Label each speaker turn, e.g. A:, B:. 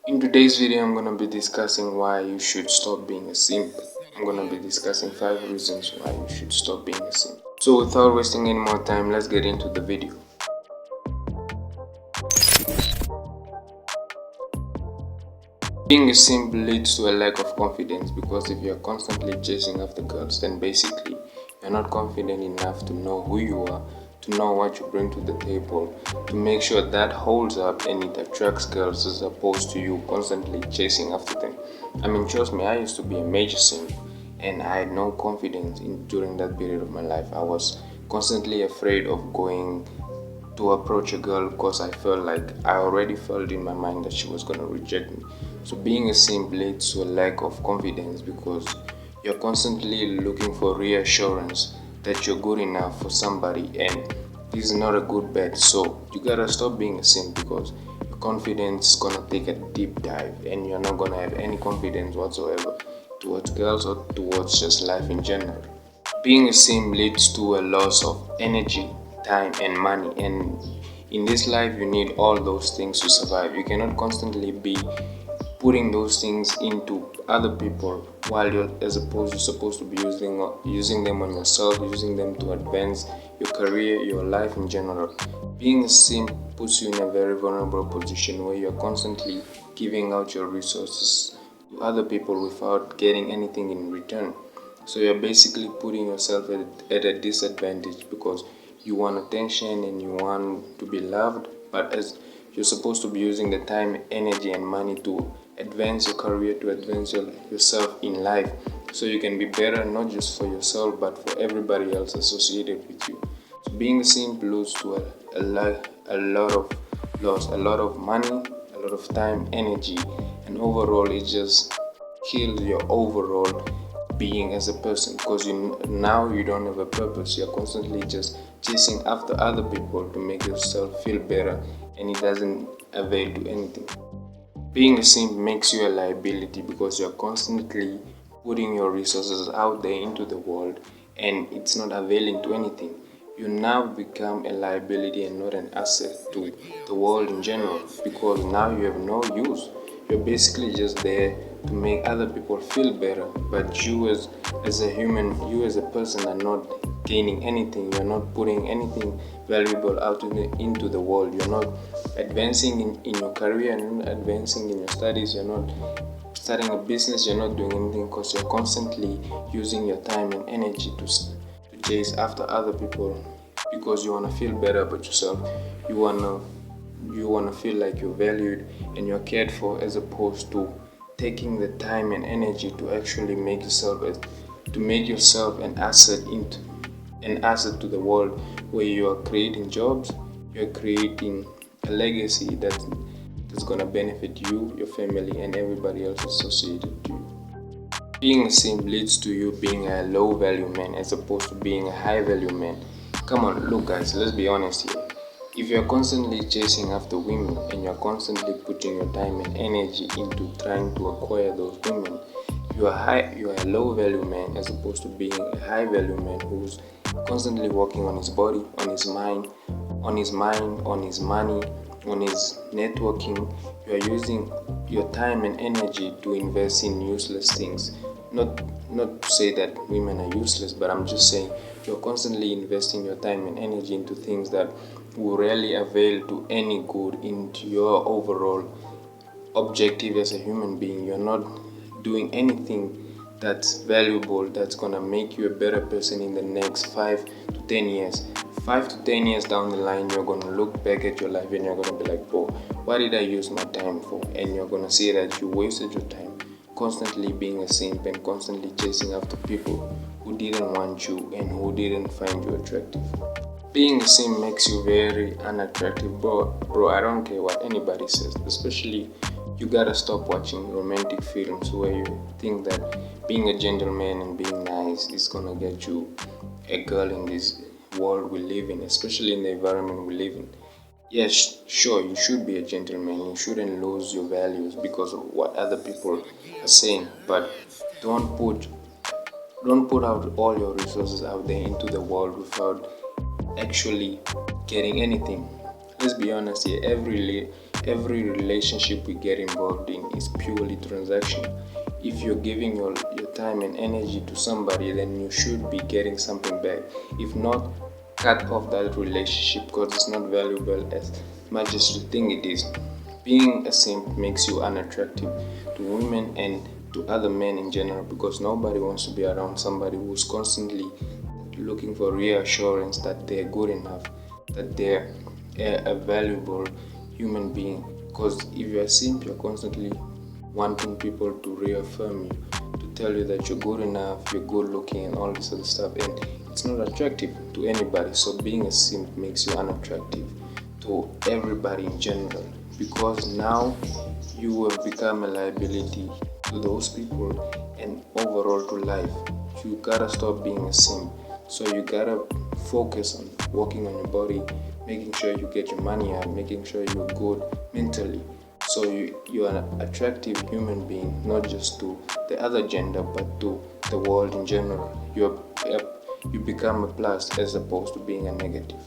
A: In today's video, I'm gonna be discussing why you should stop being a simp. I'm gonna be discussing 5 reasons why you should stop being a simp. So without wasting any more time, let's get into the video. Being a simp leads to a lack of confidence because if you're constantly chasing after girls, then basically you're not confident enough to know who you are, to know what you bring to the table, to make sure that holds up and it attracts girls as opposed to you constantly chasing after them. I mean, trust me, I used to be a major simp and I had no confidence during that period of my life. I was constantly afraid of going to approach a girl because I felt like I already felt in my mind that she was gonna reject me. So being a simp leads to a lack of confidence because you're constantly looking for reassurance that you're good enough for somebody, and this is not a good bet. So you gotta stop being a simp because your confidence is gonna take a deep dive and you're not gonna have any confidence whatsoever towards girls or towards just life in general. Being a simp leads to a loss of energy, time, and money. And in this life, you need all those things to survive. You cannot constantly be putting those things into other people while you're supposed to be using them on yourself, using them to advance your career, your life in general. Being a simp puts you in a very vulnerable position where you're constantly giving out your resources to other people without getting anything in return. So you're basically putting yourself at a disadvantage because you want attention and you want to be loved, but as you're supposed to be using the time, energy, and money to advance your career, to advance yourself in life, so you can be better not just for yourself but for everybody else associated with you. So being a simp leads to a lot of loss, a lot of money, a lot of time, energy, and overall it just kills your overall being as a person because now you don't have a purpose. You're constantly just chasing after other people to make yourself feel better, and it doesn't avail to anything. Being a simp makes you a liability because you're constantly putting your resources out there into the world and it's not availing to anything. You now become a liability and not an asset to the world in general because now you have no use. You're basically just there to make other people feel better, but you as a human, you as a person are not gaining anything. You're not putting anything valuable out into the world. You're not advancing in your career, you're not advancing in your studies, you're not starting a business, you're not doing anything because you're constantly using your time and energy to chase after other people because you want to feel better about yourself. You want to feel like you're valued and you're cared for, as opposed to taking the time and energy to actually make yourself an asset to the world, where you are creating jobs, you're creating a legacy that's gonna benefit you, your family, and everybody else associated to you. Being a simp leads to you being a low value man as opposed to being a high value man. Come on, look guys, let's be honest here. If you're constantly chasing after women and you're constantly putting your time and energy into trying to acquire those women, you are a low value man as opposed to being a high value man who's constantly working on his body, on his mind, on his money, on his networking. You are using your time and energy to invest in useless things. Not to say that women are useless, but I'm just saying you're constantly investing your time and energy into things that will rarely avail to any good into your overall objective as a human being. You're not doing anything that's valuable, that's gonna make you a better person in the next 5 to 10 years. 5 to 10 years down the line, you're gonna look back at your life and you're gonna be like, bro, what did I use my time for? And you're gonna see that you wasted your time constantly being a simp and constantly chasing after people who didn't want you and who didn't find you attractive. Being a simp makes you very unattractive, bro. I don't care what anybody says. Especially, you gotta stop watching romantic films where you think that being a gentleman and being nice is gonna get you a girl in this world we live in, especially in the environment we live in. Yes, sure, you should be a gentleman. You shouldn't lose your values because of what other people are saying. But don't put don't put out all your resources out there into the world without actually getting anything. Let's be honest here. every relationship we get involved in is purely transactional. If you're giving your time and energy to somebody, then you should be getting something back. If not, cut off that relationship because it's not valuable as much as you think it is. Being a simp makes you unattractive to women and to other men in general because nobody wants to be around somebody who's constantly looking for reassurance that they're good enough, that they're a valuable human being. Because if you're a simp, you're constantly wanting people to reaffirm you, to tell you that you're good enough, you're good looking, and all this other stuff, and it's not attractive to anybody. So being a simp makes you unattractive to everybody in general because now you have become a liability to those people and overall to life. You gotta stop being a simp. So you gotta focus on working on your body, making sure you get your money out, making sure you're good mentally. So you are an attractive human being, not just to the other gender, but to the world in general. You become a plus as opposed to being a negative.